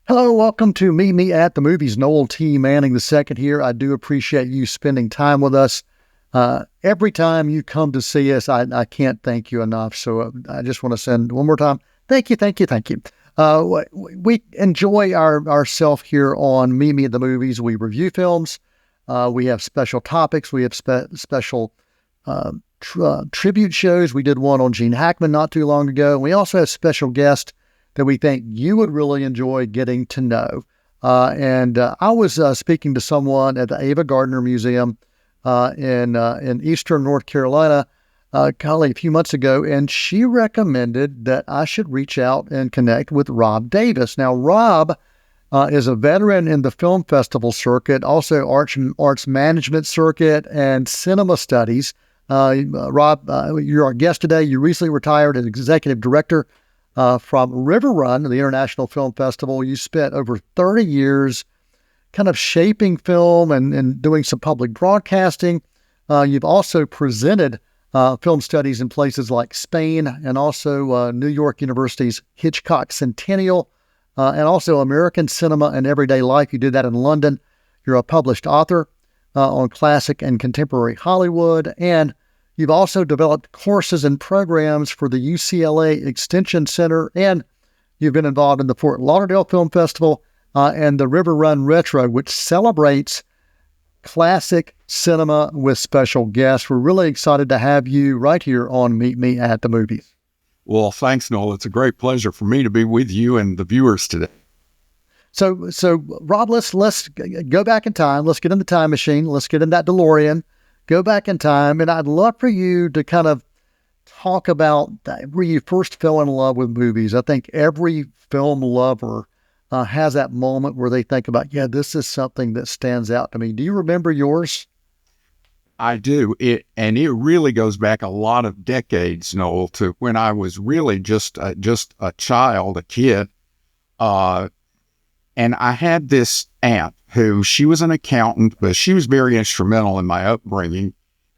Hello, welcome to Meet Me at the Movies. Noel T. Manning II here. I do appreciate you spending time with us. Every time you come to see us, I can't thank you enough. So I just want to send one more time. Thank you. We enjoy ourselves here on Meet Me at the Movies. We review films. We have special topics. We have special tribute shows. We did one on Gene Hackman not too long ago. We also have special guests that we think you would really enjoy getting to know. I was speaking to someone at the Ava Gardner Museum in Eastern North Carolina, a few months ago, and she recommended that I should reach out and connect with Rob Davis. Now, Rob is a veteran in the film festival circuit, also arts management circuit and cinema studies. Rob, you're our guest today. You recently retired as executive director from RiverRun, the International Film Festival. You spent over 30 years kind of shaping film and doing some public broadcasting. You've also presented film studies in places like Spain and also New York University's Hitchcock Centennial and also American Cinema and Everyday Life. You did that in London. You're a published author on classic and contemporary Hollywood, and you've also developed courses and programs for the UCLA Extension Center, and you've been involved in the Fort Lauderdale Film Festival and the RiverRun Retro, which celebrates classic cinema with special guests. We're really excited to have you right here on Meet Me at the Movies. Well, thanks, Noel. It's a great pleasure for me to be with you and the viewers today. So Rob, let's go back in time. Let's get in the time machine. Let's get in that DeLorean. Go back in time, and I'd love for you to kind of talk about where you first fell in love with movies. I think every film lover has that moment where they think about, yeah, this is something that stands out to me. Do you remember yours? I do. It really goes back a lot of decades, Noel, to when I was really just a child, a kid. And I had this aunt she was an accountant, but she was very instrumental in my upbringing.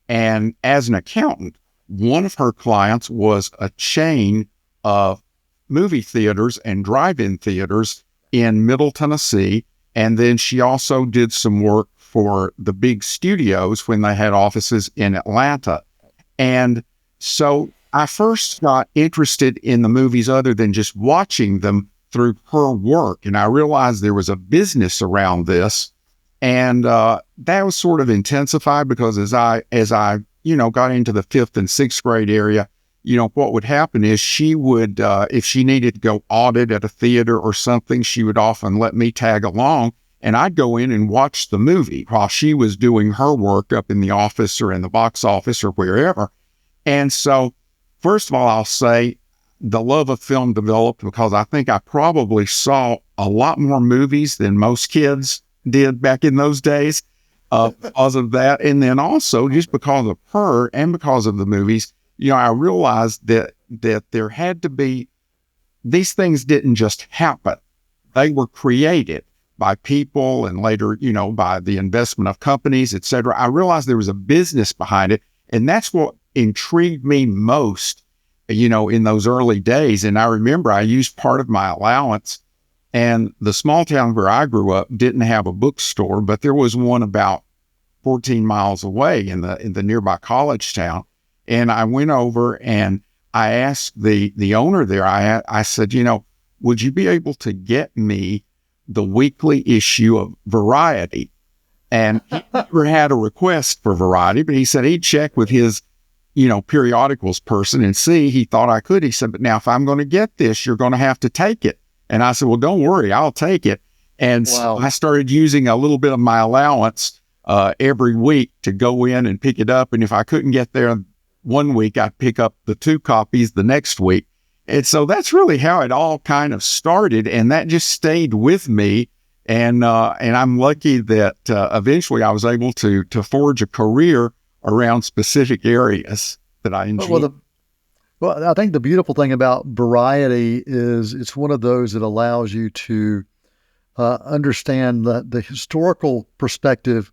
And as an accountant, one of her clients was a chain of movie theaters and drive-in theaters in Middle Tennessee. And then she also did some work for the big studios when they had offices in Atlanta. And so I first got interested in the movies other than just watching them through her work. And I realized there was a business around this. And that was sort of intensified because as I got into the 5th and 6th grade area, what would happen is she would, if she needed to go audit at a theater or something, she would often let me tag along, and I'd go in and watch the movie while she was doing her work up in the office or in the box office or wherever. And so, first of all, I'll say the love of film developed because I think I probably saw a lot more movies than most kids did back in those days because of that. And then also just because of her and because of the movies, I realized that there had to be, these things didn't just happen. They were created by people and later, by the investment of companies, et cetera. I realized there was a business behind it. And that's what intrigued me most, in those early days. And I remember I used part of my allowance, and the small town where I grew up didn't have a bookstore, but there was one about 14 miles away in the nearby college town. And I went over and I asked the owner there, I said, would you be able to get me the weekly issue of Variety? And he never had a request for Variety, but he said he'd check with his, periodicals person and see. He thought I could. He said, but now if I'm going to get this, you're going to have to take it. And I said, well, don't worry, I'll take it. And so I started using a little bit of my allowance every week to go in and pick it up. And if I couldn't get there one week, I'd pick up the 2 copies the next week. And so that's really how it all kind of started. And that just stayed with me. And I'm lucky that eventually I was able to forge a career around specific areas that I enjoy. Well, I think the beautiful thing about Variety is it's one of those that allows you to understand the historical perspective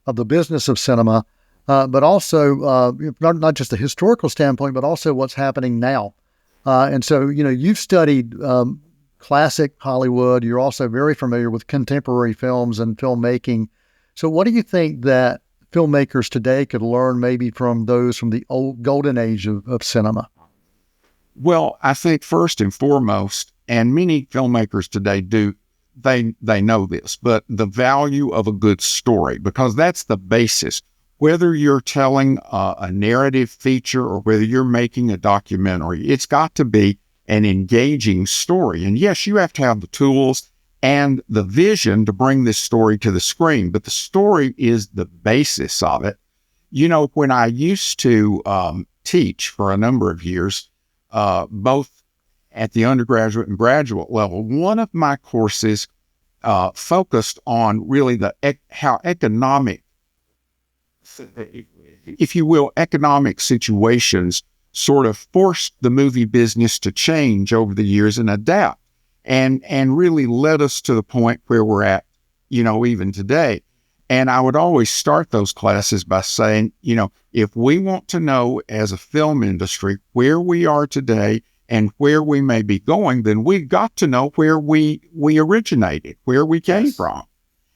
of the business of cinema, but also not just the historical standpoint, but also what's happening now. And so, you've studied classic Hollywood. You're also very familiar with contemporary films and filmmaking. So what do you think that filmmakers today could learn maybe from those from the old golden age of cinema? Well, I think first and foremost, and many filmmakers today do, they know this, but the value of a good story, because that's the basis. Whether you're telling a narrative feature or whether you're making a documentary, it's got to be an engaging story. And yes, you have to have the tools and the vision to bring this story to the screen, but the story is the basis of it. You know, when I used to teach for a number of years, both at the undergraduate and graduate level, one of my courses focused on really how economic, if you will, economic situations sort of forced the movie business to change over the years and adapt, and really led us to the point where we're at, you know, even today. And I would always start those classes by saying, you know, if we want to know as a film industry where we are today and where we may be going, then we've got to know where we originated, where we came from.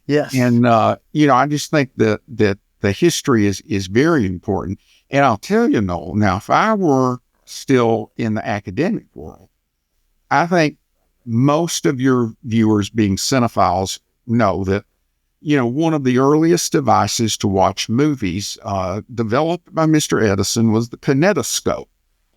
Yes. And, you know, I just think that the history is very important. And I'll tell you, Noel, now, if I were still in the academic world, I think most of your viewers, being cinephiles, know that, you know, one of the earliest devices to watch movies developed by Mr. Edison was the kinetoscope,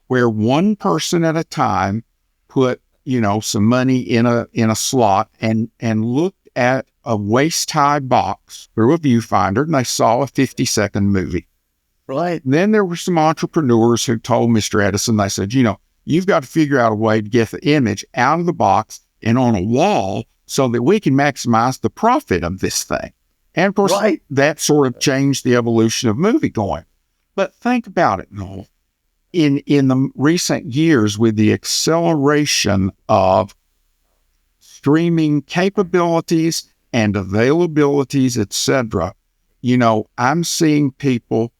where one person at a time put, you know, some money in a slot and looked at a waist-high box through a viewfinder, and they saw a 50-second movie. Right. And then there were some entrepreneurs who told Mr. Edison, they said, you know, you've got to figure out a way to get the image out of the box and on a wall so that we can maximize the profit of this thing. And of course, that sort of changed the evolution of movie going. But think about it, Noel. In the recent years, with the acceleration of streaming capabilities and availabilities, etc., you know, I'm seeing people,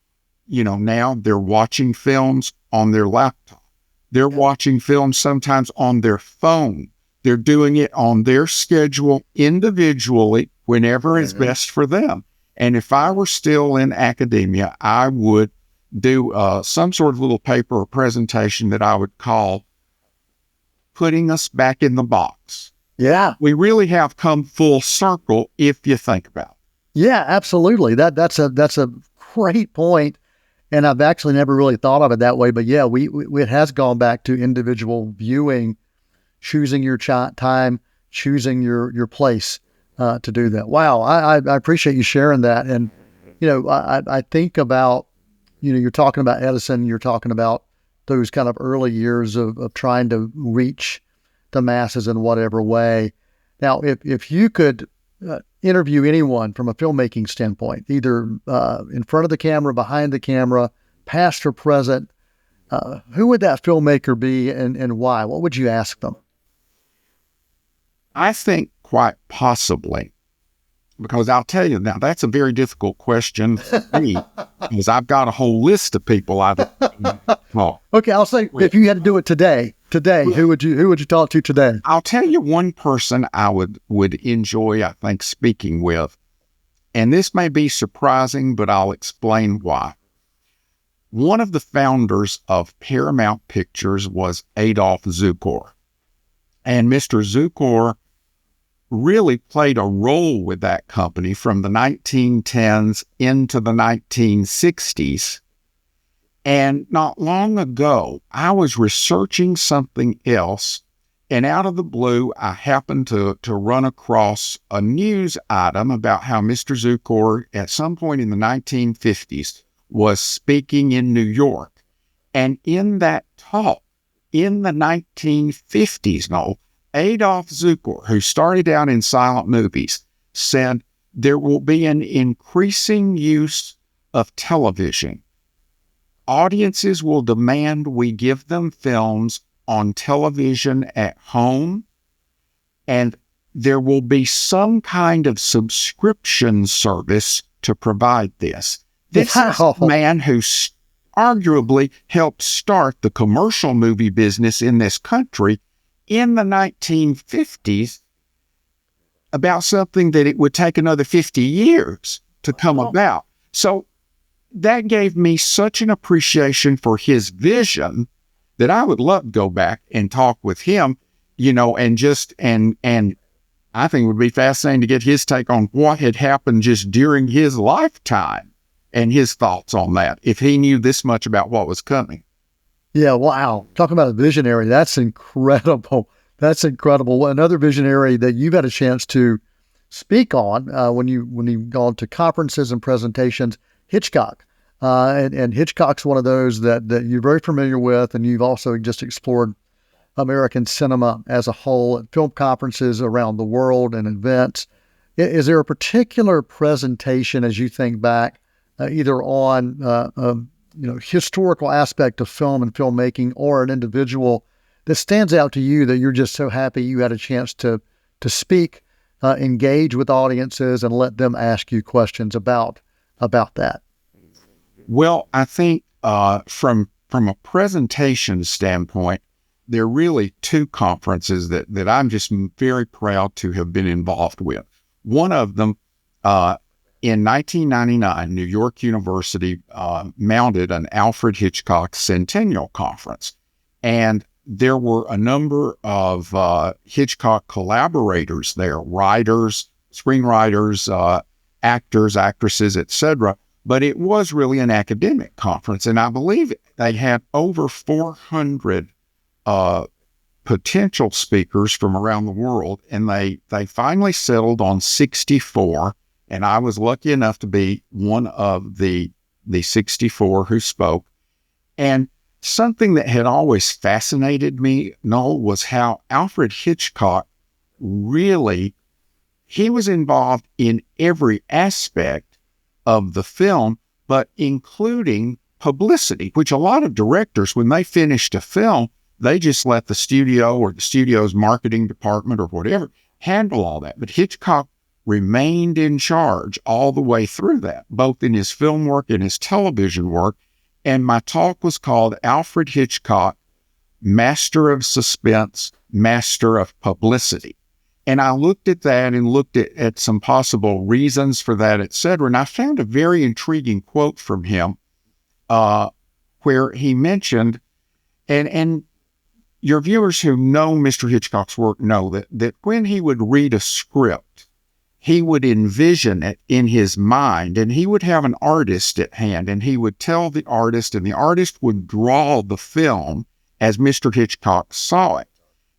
you know, now they're watching films on their laptop. They're watching films sometimes on their phone. They're doing it on their schedule individually whenever is best for them. And if I were still in academia, I would do some sort of little paper or presentation that I would call Putting Us Back in the Box. Yeah. We really have come full circle if you think about it. Yeah, absolutely. That's a great point. And I've actually never really thought of it that way. But yeah, it has gone back to individual viewing, choosing your time, choosing your place to do that. Wow, I appreciate you sharing that. And, you know, I think about, you know, you're talking about Edison, you're talking about those kind of early years of trying to reach the masses in whatever way. Now, if you could interview anyone from a filmmaking standpoint, either in front of the camera, behind the camera, past or present, who would that filmmaker be and why? What would you ask them? I think quite possibly, because I'll tell you now, that's a very difficult question for me, because I've got a whole list of people I've Okay, I'll say, if you had to do it today, who would you talk to today? I'll tell you one person I would enjoy, I think, speaking with, and this may be surprising, but I'll explain why. One of the founders of Paramount Pictures was Adolf Zukor, and Mr. Zukor really played a role with that company from the 1910s into the 1960s. And not long ago, I was researching something else, and out of the blue, I happened to run across a news item about how Mr. Zukor, at some point in the 1950s, was speaking in New York. And in that talk, in the 1950s, Noel, Adolf Zukor, who started out in silent movies, said there will be an increasing use of television. Audiences will demand we give them films on television at home, and there will be some kind of subscription service to provide this. This is a man who arguably helped start the commercial movie business in this country, in the 1950s about something that it would take another 50 years to come about. So that gave me such an appreciation for his vision that I would love to go back and talk with him, and I think it would be fascinating to get his take on what had happened just during his lifetime and his thoughts on that, if he knew this much about what was coming. Yeah, wow. Talking about a visionary, that's incredible. That's incredible. Another visionary that you've had a chance to speak on when you've gone to conferences and presentations, Hitchcock. And Hitchcock's one of those that you're very familiar with, and you've also just explored American cinema as a whole at film conferences around the world and events. Is there a particular presentation as you think back, either on historical aspect of film and filmmaking, or an individual that stands out to you that you're just so happy you had a chance to speak, engage with audiences, and let them ask you questions about that? Well, I think from a presentation standpoint, there are really two conferences that I'm just very proud to have been involved with. One of them, in 1999, New York University mounted an Alfred Hitchcock Centennial Conference. And there were a number of Hitchcock collaborators there, writers, screenwriters, actors, actresses, etc. But it was really an academic conference. And I believe they had over 400 potential speakers from around the world. And they finally settled on 64. And I was lucky enough to be one of the 64 who spoke. And something that had always fascinated me, Noel, was how Alfred Hitchcock he was involved in every aspect of the film, but including publicity, which a lot of directors, when they finished a film, they just let the studio or the studio's marketing department or whatever handle all that. But Hitchcock remained in charge all the way through that, both in his film work and his television work. And my talk was called Alfred Hitchcock, Master of Suspense, Master of Publicity. And I looked at that and looked at some possible reasons for that, et cetera. And I found a very intriguing quote from him where he mentioned, and your viewers who know Mr. Hitchcock's work know that when he would read a script, he would envision it in his mind, and he would have an artist at hand, and he would tell the artist, and the artist would draw the film as Mr. Hitchcock saw it.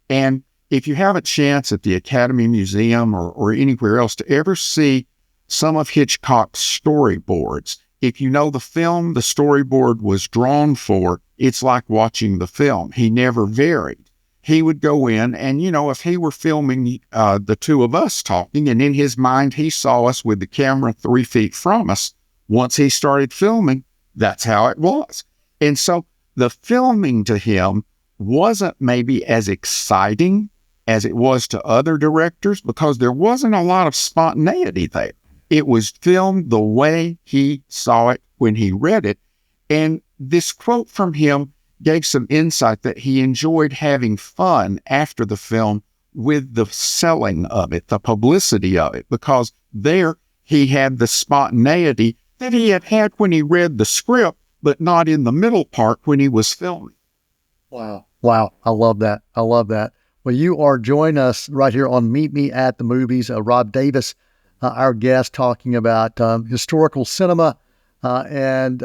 And if you have a chance at the Academy Museum or anywhere else to ever see some of Hitchcock's storyboards, if you know the film the storyboard was drawn for, it's like watching the film. He never varied. He would go in and, if he were filming the two of us talking, and in his mind he saw us with the camera 3 feet from us, once he started filming, that's how it was. And so the filming to him wasn't maybe as exciting as it was to other directors because there wasn't a lot of spontaneity there. It was filmed the way he saw it when he read it. And this quote from him gave some insight that he enjoyed having fun after the film with the selling of it, the publicity of it, because there he had the spontaneity that he had when he read the script, but not in the middle part when he was filming. Wow. I love that. Well, you are joining us right here on Meet Me at the Movies. Rob Davis, our guest, talking about historical cinema. Rob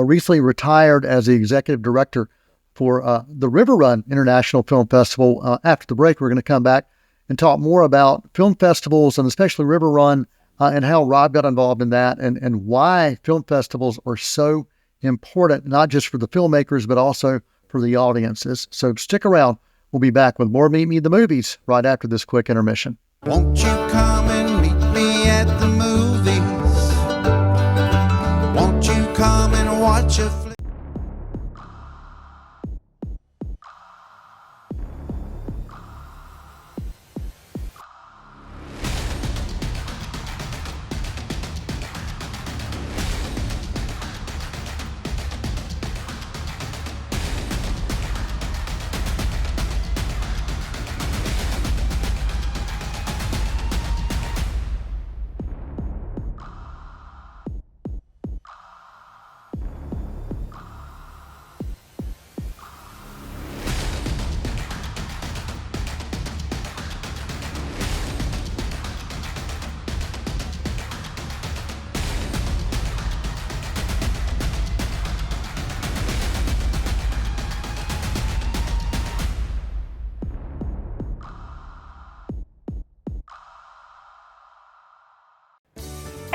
recently retired as the executive director for the RiverRun International Film Festival. After the break, we're going to come back and talk more about film festivals, and especially RiverRun, and how Rob got involved in that, and why film festivals are so important, not just for the filmmakers, but also for the audiences. So stick around. We'll be back with more Meet Me at the Movies right after this quick intermission. Won't you come and meet me at the movies? Won't you come and watch a flick?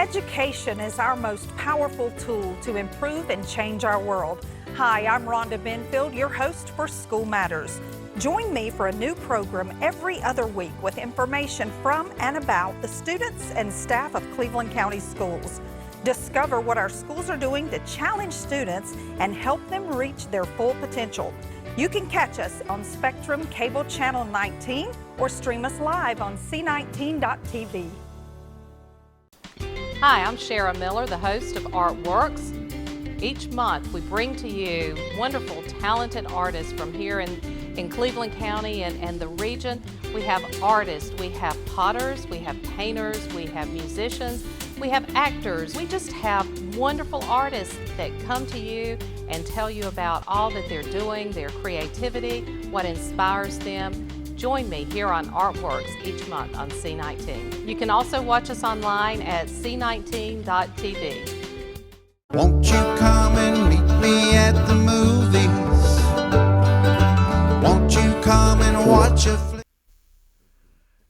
Education is our most powerful tool to improve and change our world. Hi, I'm Rhonda Benfield, your host for School Matters. Join me for a new program every other week with information from and about the students and staff of Cleveland County Schools. Discover what our schools are doing to challenge students and help them reach their full potential. You can catch us on Spectrum Cable Channel 19 or stream us live on c19.tv. Hi, I'm Shara Miller, the host of Artworks. Each month we bring to you wonderful, talented artists from here in Cleveland County and the region. We have artists, we have potters, we have painters, we have musicians, we have actors. We just have wonderful artists that come to you and tell you about all that they're doing, their creativity, what inspires them. Join me here on Artworks each month on C19. You can also watch us online at c19.tv. Won't you come and meet me at the movies? Won't you come and watch a flick?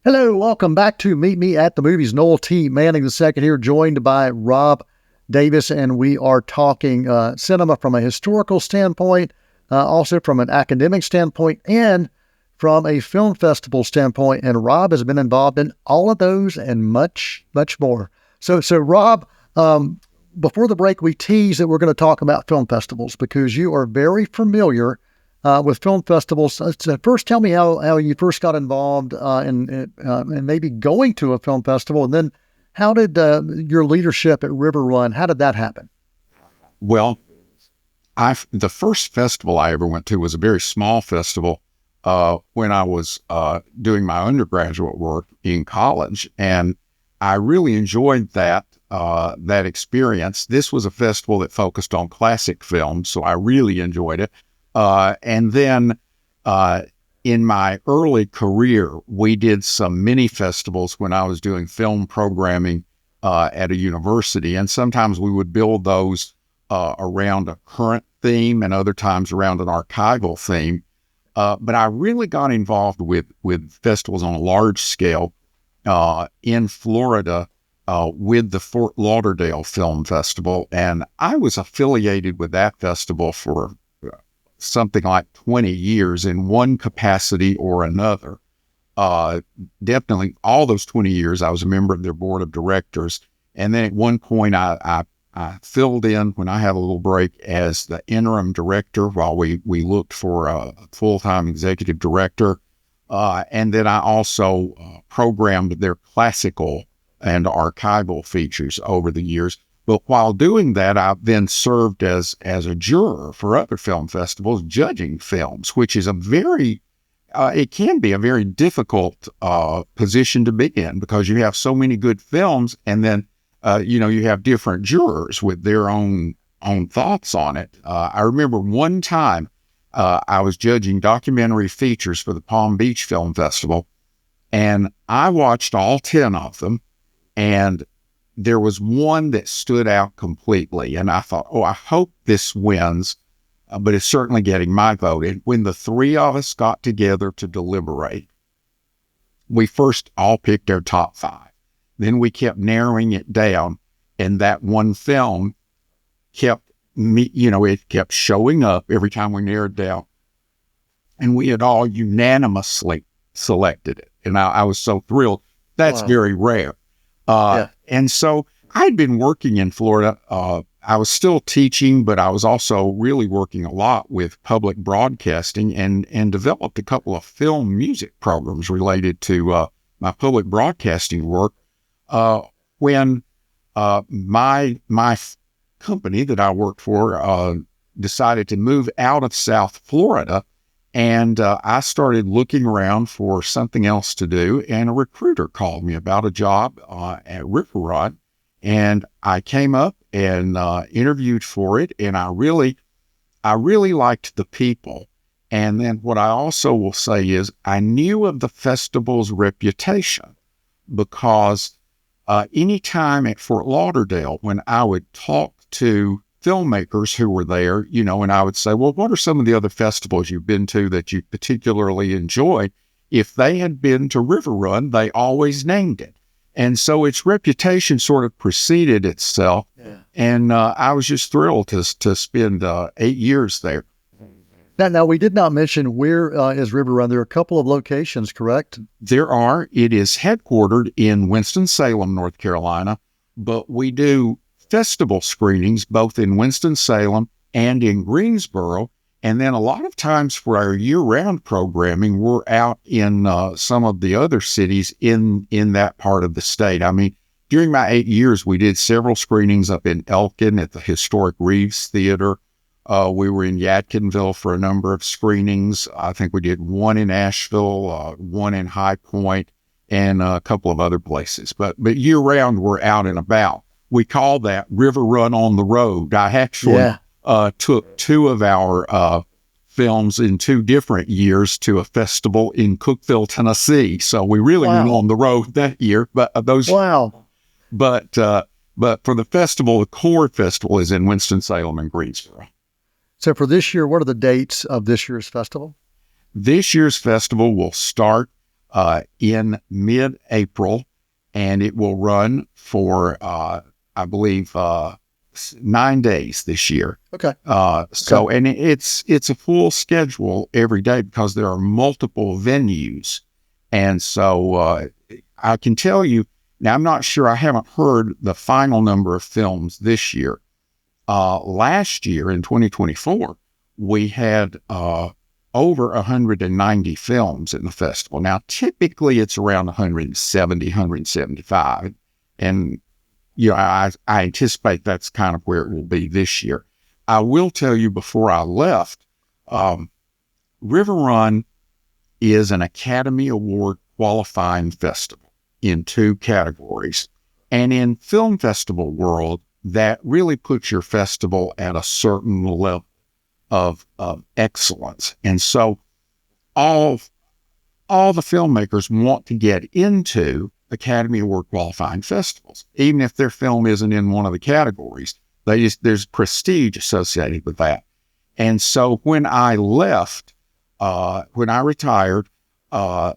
Hello, welcome back to Meet Me at the Movies. Noel T. Manning II here, joined by Rob Davis, and we are talking cinema from a historical standpoint, also from an academic standpoint, and from a film festival standpoint. And Rob has been involved in all of those and much, much more. So Rob, before the break, we teased that we're going to talk about film festivals because you are very familiar with film festivals. So first, tell me how you first got involved in maybe going to a film festival, and then how did your leadership at RiverRun, how did that happen? Well, the first festival I ever went to was a very small festival when I was doing my undergraduate work in college, and I really enjoyed that experience. This was a festival that focused on classic films, so I really enjoyed it. And then in my early career, we did some mini festivals when I was doing film programming at a university, and sometimes we would build those around a current theme and other times around an archival theme. But I really got involved with festivals on a large scale in Florida with the Fort Lauderdale Film Festival. And I was affiliated with that festival for something like 20 years in one capacity or another. Definitely all those 20 years, I was a member of their board of directors. And then at one point, I filled in when I had a little break as the interim director while we looked for a full-time executive director. And then I also programmed their classical and archival features over the years. But while doing that, I've then served as a juror for other film festivals, judging films, which is it can be a very difficult position to be in because you have so many good films, and then you have different jurors with their own thoughts on it. I remember one time I was judging documentary features for the Palm Beach Film Festival, and I watched all 10 of them, and there was one that stood out completely, and I thought, I hope this wins, but it's certainly getting my vote. And when the three of us got together to deliberate, we first all picked our top 5. Then we kept narrowing it down, and that one film it kept showing up every time we narrowed down, and we had all unanimously selected it. And I was so thrilled. That's very rare. And so I'd been working in Florida. I was still teaching, but I was also really working a lot with public broadcasting and developed a couple of film music programs related to my public broadcasting work. When my company that I worked for decided to move out of South Florida, and I started looking around for something else to do, and a recruiter called me about a job at RiverRun, and I came up and interviewed for it, and I really liked the people. And then what I also will say is I knew of the festival's reputation because anytime at Fort Lauderdale, when I would talk to filmmakers who were there, and I would say, well, what are some of the other festivals you've been to that you particularly enjoyed? If they had been to RiverRun, they always named it. And so its reputation sort of preceded itself. Yeah. And I was just thrilled to spend 8 years there. Now, we did not mention where is RiverRun. There are a couple of locations, correct? There are. It is headquartered in Winston-Salem, North Carolina, but we do festival screenings both in Winston-Salem and in Greensboro. And then a lot of times for our year-round programming, we're out in some of the other cities in that part of the state. I mean, during my 8 years, we did several screenings up in Elkin at the historic Reeves Theater. We were in Yadkinville for a number of screenings. I think we did one in Asheville, one in High Point, and a couple of other places. But year-round, we're out and about. We call that RiverRun on the road. I actually took two of our films in 2 different years to a festival in Cookeville, Tennessee. So we really went on the road that year. But But for the festival, the core festival is in Winston-Salem and Greensboro. So for this year, what are the dates of this year's festival? This year's festival will start in mid-April, and it will run for, I believe, 9 days this year. Okay. And it's a full schedule every day because there are multiple venues. And so I can tell you, now I'm not sure, I haven't heard the final number of films this year. Last year in 2024, we had over 190 films in the festival. Now, typically it's around 170, 175. And, I anticipate that's kind of where it will be this year. I will tell you before I left, RiverRun is an Academy Award qualifying festival in 2 categories. And in film festival world, that really puts your festival at a certain level of excellence. And so all the filmmakers want to get into Academy Award qualifying festivals, even if their film isn't in one of the categories. There's prestige associated with that. And so when I left, when I retired for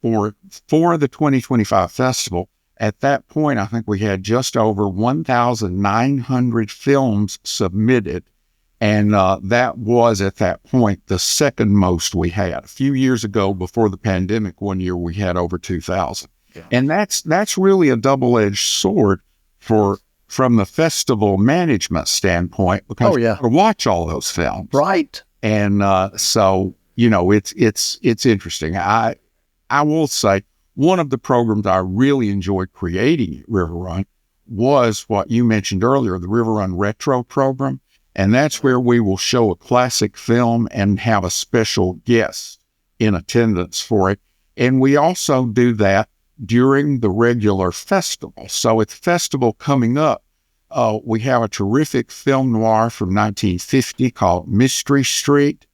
the 2025 festival, at that point, I think we had just over 1,900 films submitted. And that was, at that point, the second most we had. A few years ago, before the pandemic, one year we had over 2,000. Yeah. And that's really a double-edged sword from the festival management standpoint, because you got to watch all those films. Right. And so, it's interesting. I will say, one of the programs I really enjoyed creating at RiverRun was what you mentioned earlier, the RiverRun Retro program. And that's where we will show a classic film and have a special guest in attendance for it. And we also do that during the regular festival. So with the festival coming up, we have a terrific film noir from 1950 called Mystery Street.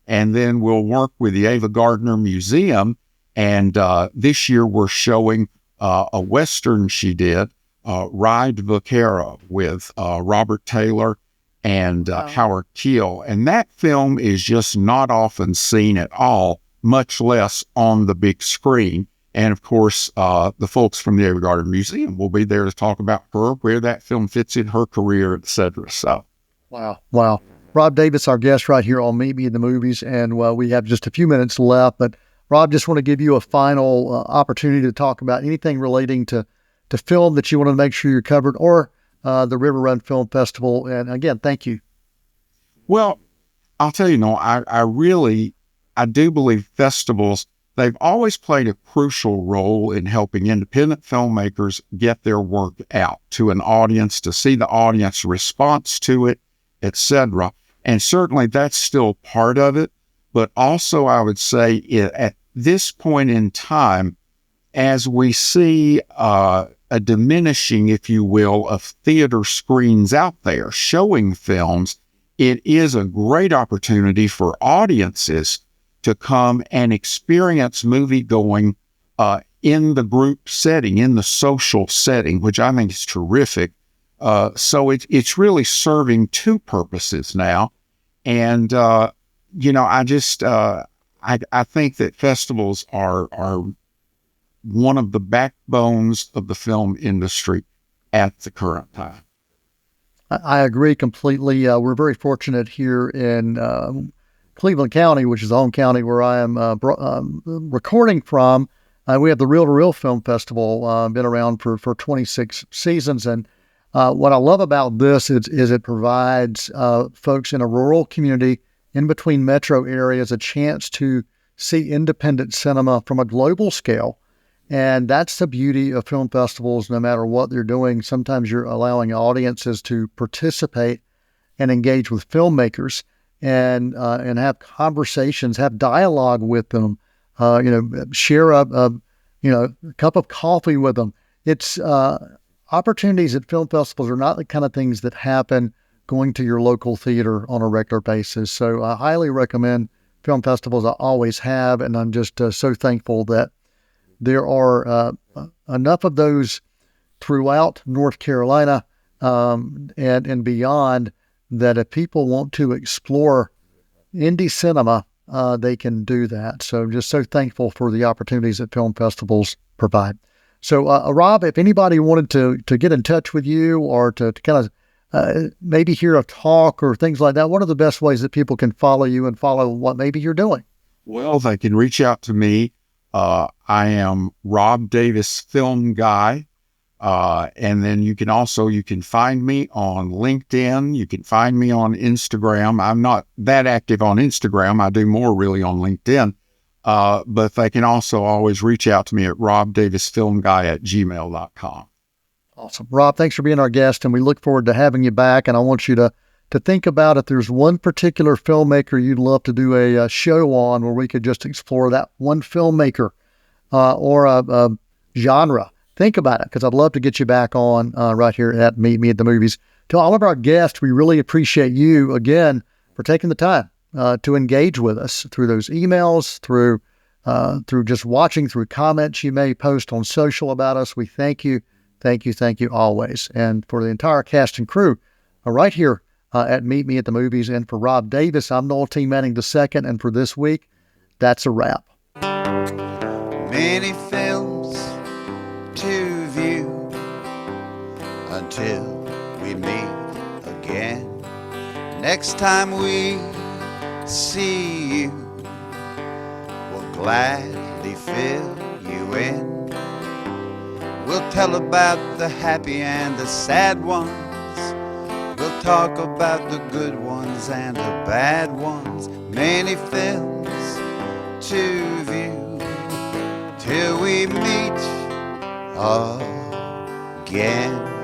And then we'll work with the Ava Gardner Museum. And this year we're showing a Western she did, Ride Vaquero, with Robert Taylor and Howard Keel. And that film is just not often seen at all, much less on the big screen. And of course, the folks from the Ava Gardner Museum will be there to talk about her, where that film fits in her career, et cetera. So, Wow. Rob Davis, our guest right here on Meet Me in the Movies. And we have just a few minutes left, but Rob, just want to give you a final opportunity to talk about anything relating to film that you want to make sure you're covered, or the RiverRun Film Festival. And again, thank you. Well, I'll tell you, I do believe festivals, they've always played a crucial role in helping independent filmmakers get their work out to an audience, to see the audience response to it, etc. And certainly that's still part of it. But also, I would say at this point in time, as we see a diminishing, if you will, of theater screens out there showing films, it is a great opportunity for audiences to come and experience movie-going in the group setting, in the social setting, which I think is terrific. So it's really serving 2 purposes now. And I think that festivals are one of the backbones of the film industry at the current time. I agree completely. We're very fortunate here in Cleveland County, which is the home county where I am recording from. We have the Reel to Reel Film Festival, been around for 26 seasons. And what I love about this is it provides folks in a rural community in between metro areas a chance to see independent cinema from a global scale. And that's the beauty of film festivals, no matter what they're doing. Sometimes you're allowing audiences to participate and engage with filmmakers and have conversations, have dialogue with them, share a cup of coffee with them. It's opportunities at film festivals are not the kind of things that happen going to your local theater on a regular basis. So I highly recommend film festivals. I always have, and I'm just so thankful that there are enough of those throughout North Carolina and beyond that if people want to explore indie cinema, they can do that. So I'm just so thankful for the opportunities that film festivals provide. So Rob, if anybody wanted to get in touch with you or to kind of maybe hear a talk or things like that, what are the best ways that people can follow you and follow what maybe you're doing? Well, they can reach out to me. I am Rob Davis Film Guy. And then you can find me on LinkedIn. You can find me on Instagram. I'm not that active on Instagram. I do more really on LinkedIn. But they can also always reach out to me at robdavisfilmguy@gmail.com. Awesome. Rob, thanks for being our guest, and we look forward to having you back. And I want you to think about if there's one particular filmmaker you'd love to do a show on where we could just explore that one filmmaker or a genre. Think about it, because I'd love to get you back on right here at Meet Me at the Movies. To all of our guests, we really appreciate you, again, for taking the time to engage with us through those emails, through just watching, through comments you may post on social about us. We thank you. Thank you always. And for the entire cast and crew right here at Meet Me at the Movies, and for Rob Davis, I'm Noel T. Manning II, and for this week, that's a wrap. Many films to view until we meet again. Next time we see you, we'll gladly fill you in. We'll tell about the happy and the sad ones. We'll talk about the good ones and the bad ones. Many films to view till we meet again.